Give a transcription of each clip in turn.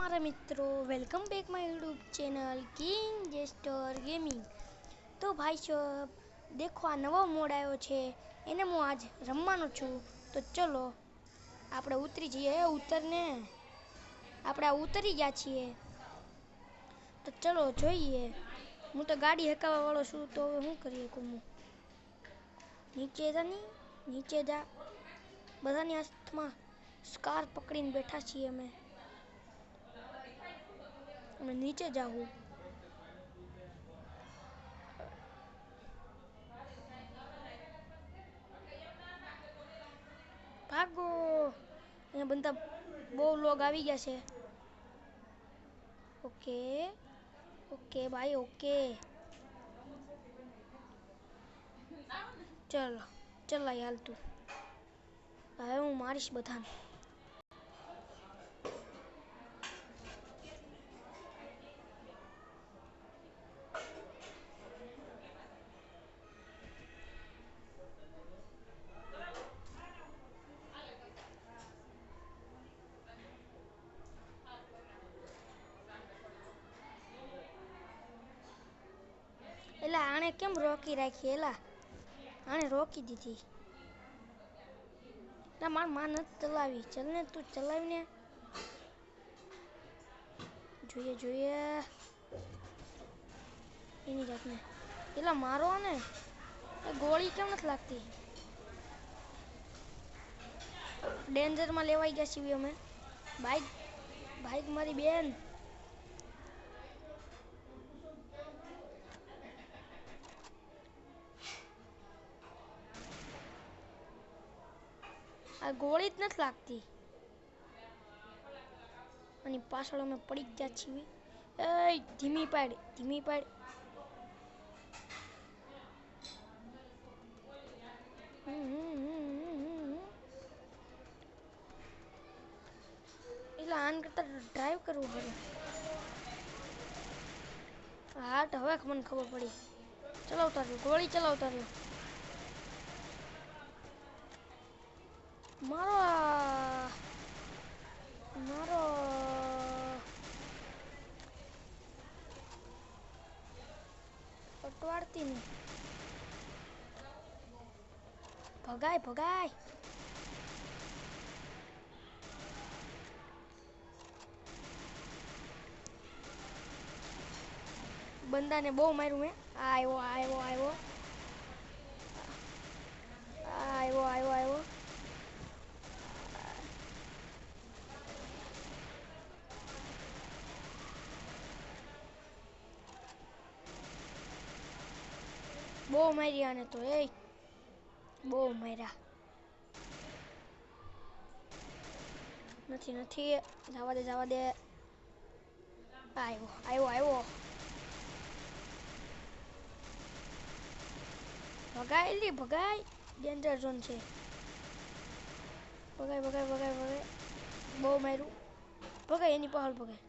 મારા મિત્રો welcome back my YouTube channel king gesture gaming. તો ભાઈ સાહેબ દેખો આ નવો મોડ આવ્યો છે એને હું આજ રમવાનો છું। તો ચલો આપણે ઉતરી જઈએ। ઉતરને આપણે ઉતરી ગયા છીએ તો ચલો જોઈએ। હું તો ગાડી હકાવવા વાળો છું તો હવે શું કરીએ। હું નીચે જા ની નીચે જા। બધાની હાથમાં સ્કાર પકડીને બેઠા છીએ અમે नीचे जाऊँ। भागो यहाँ बंदा बहुत लोग आ गया से। ओके ओके भाई ओके चल चल यार तू હવે હું મારીશ બધાને। એલા આણે કેમ રોકી રાખી। એલા આણે રોકી દીધી ના માર માં નથી ચલાવી। ચલ ને તું ચલાવીને જોઈએ જોઈએ એની જાતને। એલા મારો ને ગોળી કેમ નથી લાગતી। ડેન્જરમાં લેવાઈ ગયા છીએ અમે। બાઈક બાઈક મારી બેન આ ગોળી જ નથી લાગતી અને પાછળ અમે પડી ગયા છીએ। એ ધીમી પાડ ધીમી પાડ। એટલે આન કરતા ડ્રાઈવ કરવું પડે। હાટ હવે મને ખબર પડી। ચલાવતા રહ્યો ગોળી ચલાવતા રહ્યો। મારો મારો અટવાડતી નહીં ભગાય ભગાય। બંદાને બહુ માર્યું મેં। આવ્યો આવ્યો આવ્યો આવ્યો આવ્યો આવ્યો। બહુ મારી આને તો એ બહુ માર્યા। નથી નથી જવા દે જવા દે। આવ્યો આવ્યો આવ્યો ભગાય લી ભગાય। ડેન્જર ઝોન છે ભગાય ભગાય ભગાય ભગાય। બહુ માર્યું ભગાય એની પહાડ ભગાય।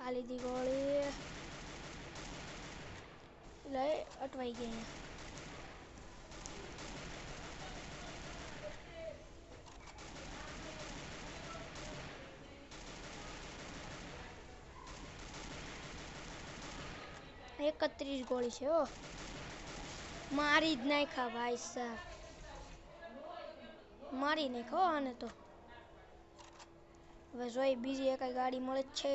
આ લીધી ગોળી લઈ અટવાઈ ગઈ। અહીંયા 31 ગોળી છે ઓ મારી જ નાખ્યા ભાઈ સાહેબ મારી નાખો આને તો। હવે જોઈ બીજી એક ગાડી મળે જ છે।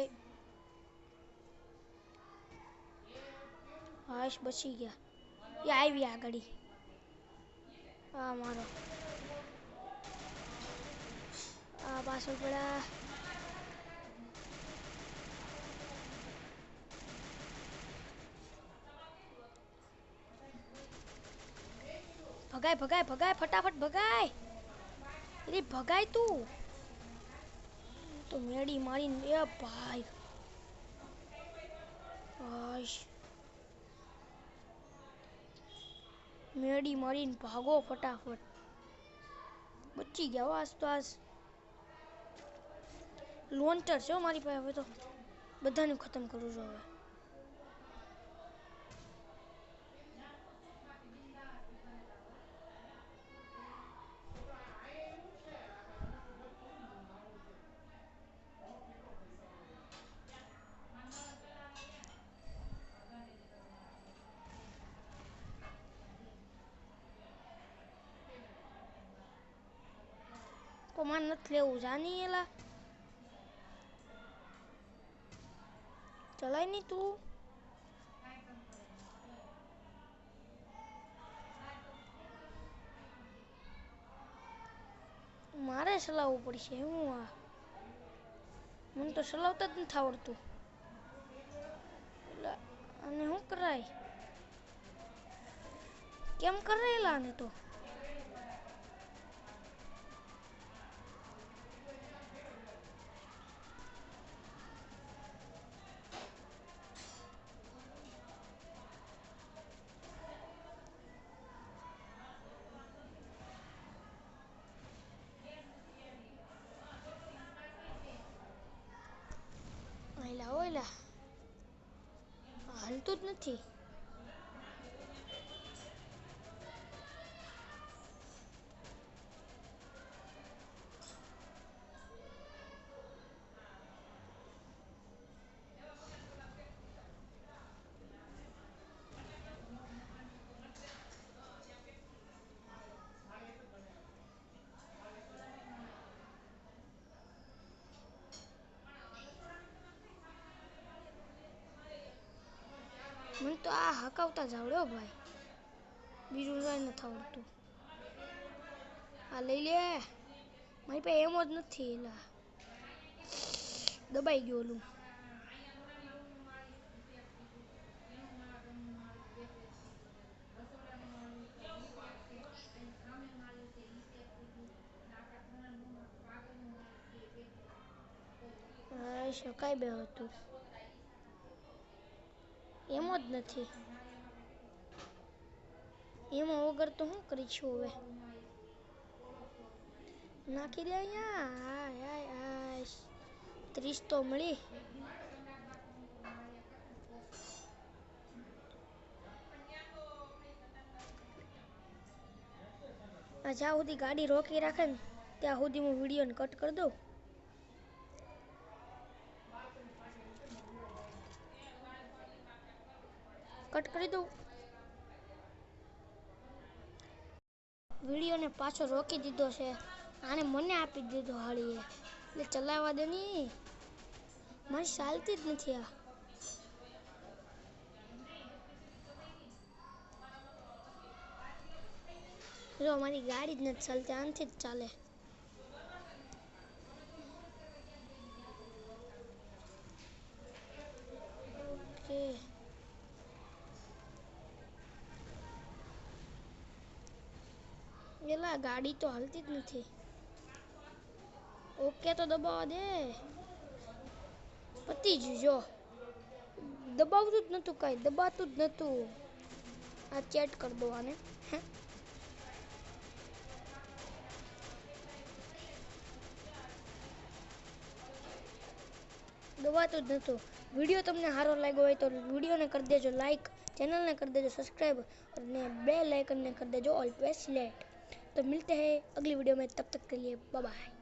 હાશ બચી ગયા। એ આવી આ ગાડી આ મારો આ પાછળ પડ્યા। ભગાય ભગાય ભગાય ફટાફટ ભગાય। અરે ભગાય તું તો મેડી મારીને એ ભાઈ હાશ મેડી મારીને ભાગો ફટાફટ. બચી ગયા આજ તો. આજ લોન્ચર છે મારી પાસે. હવે તો બધાને ખતમ કરું છું હવે. તો મારે નથી લેવું. જાની એલા ચલાય નહીં તું. મારે ચલાવવું પડશે. હું આ મને તો ચલાવતા જ નથી આવડતું. અને શું કરાય? કેમ કરેલા ને તો ઓયલા ઓયલા હાલતું જ નથી. મને તો આ હકાવતા જ આવડ્યો ભાઈ. બીજું કાંઈ નથી આવડતું. આ લઈ લે. મારી પાસે એમ જ નથી. એલા દબાઈ ગયો ઓલું. શકાય બે હતું. એમ જ નથી. એમાં વગર તો શું કરીશું હવે. નાખી દે અહીંયા. 30 તો મળી. જ્યાં સુધી ગાડી રોકી રાખે ને ત્યાં સુધી હું વિડીયોને કટ કરી દઉં. કટ કરી દઉં. વિડીયોને પાછો રોકી દીધો છે. આને મને આપી દીધો હાળીએ. એટલે ચલાવવા દે ની. મારી ચાલતી જ નથી આ. જો મારી ગાડી જ નથી ચાલતી. આનથી જ ચાલે. ઓકે એલા ગાડી તો હાલતી જ નથી. ઓકે તો દબાવવા દે. પતી ગયું. જો દબાવતું જ નતું. કાંઈ દબાતું જ નતું. આ ચેટ કરી દો આને. દબાતું જ નતું. વિડીયો તમને સારો લાગ્યો હોય તો વિડીયોને કરી દેજો લાઈક, ચેનલને કરી દેજો સब्सक्राइब અને बेल आइकन ने कर देजो ऑलवेज सिलेक्ट. तो मिलते हैं अगली वीडियो में. तब तक के लिए बाय बाय.